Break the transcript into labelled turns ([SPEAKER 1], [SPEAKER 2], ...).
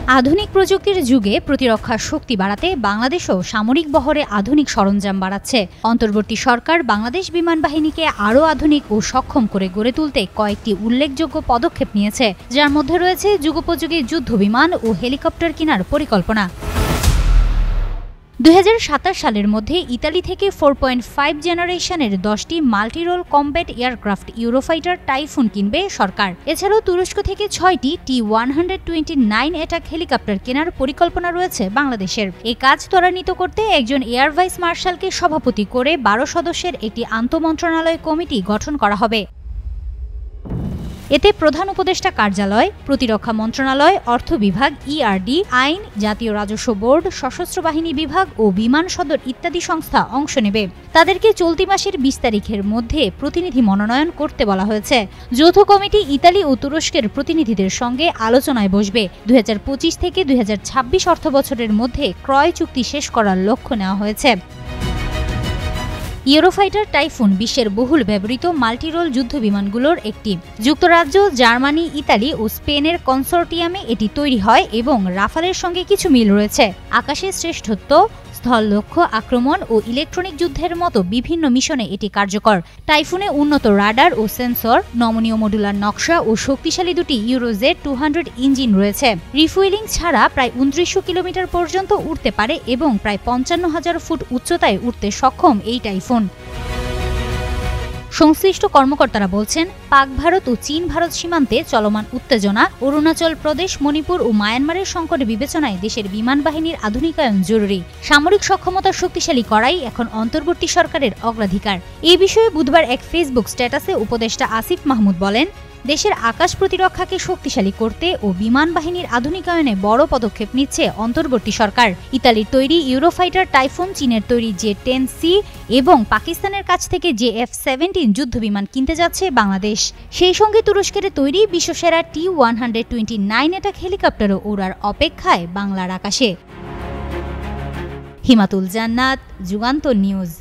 [SPEAKER 1] আধুনিক প্রযুক্তির যুগে প্রতিরক্ষার শক্তি বাড়াতে বাংলাদেশও সামরিক বহরে আধুনিক সরঞ্জাম বাড়াচ্ছে। অন্তর্বর্তী সরকার বাংলাদেশ বিমান বাহিনীকে আরও আধুনিক ও সক্ষম করে গড়ে তুলতে কয়েকটি উল্লেখযোগ্য পদক্ষেপ নিয়েছে, যার মধ্যে রয়েছে যুগোপযোগী যুদ্ধ বিমান ও হেলিকপ্টার কেনার পরিকল্পনা। 2027 সালের মধ্যে ইতালি থেকে 4.5 জেনারেশনের 10টি multirole combat aircraft Eurofighter typhoon কিনবে সরকার। এছাড়াও তুরস্ক থেকে 6টি T-129 অ্যাটাক হেলিকপ্টার কেনার পরিকল্পনা রয়েছে বাংলাদেশের। এই কাজ ত্বরান্বিত করতে একজন এয়ার ভাইস মার্শালকে সভাপতি করে 12 সদস্যের একটি আন্তঃমন্ত্রণালয় কমিটি গঠন করা হবে। এতে প্রধান উপদেষ্টা কার্যালয়, প্রতিরক্ষা মন্ত্রণালয়, অর্থ বিভাগ, ইআরডি, আইন, জাতীয় রাজস্ব বোর্ড, সশস্ত্র বাহিনী বিভাগ ও বিমান সদর ইত্যাদি সংস্থা অংশ নেবে। তাদেরকে চলতি মাসের 20 তারিখের মধ্যে প্রতিনিধি মনোনয়ন করতে বলা হয়েছে। যৌথ কমিটি ইতালি ও তুরস্কের প্রতিনিধিদের সঙ্গে আলোচনায় বসবে। 2025 থেকে 2026 অর্থবছরের মধ্যে ক্রয় চুক্তি শেষ করার লক্ষ্য নেওয়া হয়েছে। ইউরোফাইটার টাইফুন বিশ্বের বহুল ব্যবহৃত মাল্টিরোল যুদ্ধবিমানগুলোর একটি। যুক্তরাজ্য, জার্মানি, ইতালি ও স্পেনের কনসোর্টিয়ামে এটি তৈরি হয় এবং রাফালের সঙ্গে কিছু মিল রয়েছে। আকাশে শ্রেষ্ঠত্ব, স্থল লক্ষ্য আক্রমণ ও ইলেকট্রনিক যুদ্ধের মতো বিভিন্ন মিশনে এটি কার্যকর। টাইফুনে উন্নত রাডার ও সেন্সর, নমনীয় মডুলার নকশা ও শক্তিশালী দুটি ইউরোজেট 200 ইঞ্জিন রয়েছে। রিফুয়েলিং ছাড়া প্রায় 2900 কিলোমিটার পর্যন্ত উড়তে পারে এবং প্রায় 55,000 ফুট উচ্চতায় উঠতে সক্ষম এই টাইফুন। সংশ্লিষ্ট কর্মকর্তারা বলছেন, পাক ভারত ও চীন ভারত সীমান্তে চলমান উত্তেজনা, অরুণাচল প্রদেশ, মণিপুর ও মায়ানমারের সংকট বিবেচনায় দেশের বিমান বাহিনীর আধুনিকায়ন জরুরি। সামরিক সক্ষমতা শক্তিশালী করাই এখন অন্তর্বর্তী সরকারের অগ্রাধিকার। এই বিষয়ে বুধবার এক ফেসবুক স্ট্যাটাসে উপদেষ্টা আসিফ মাহমুদ বলেন, দেশের আকাশ প্রতিরক্ষাকে শক্তিশালী করতে ও বিমান বাহিনীর আধুনিকায়নে বড় পদক্ষেপ নিচ্ছে অন্তর্বর্তী সরকার। ইতালির তৈরি ইউরোফাইটার টাইফুন, চীনের তৈরি J-10C এবং পাকিস্তানের কাছ থেকে JF-17 যুদ্ধবিমান কিনতে যাচ্ছে বাংলাদেশ। সেই সঙ্গে তুরস্কের তৈরি বিশ্বসেরা T-129 অ্যাটাক হেলিকপ্টারও ওড়ার অপেক্ষায় বাংলার আকাশে। হিমাতুল জান্নাত, যুগান্তর নিউজ।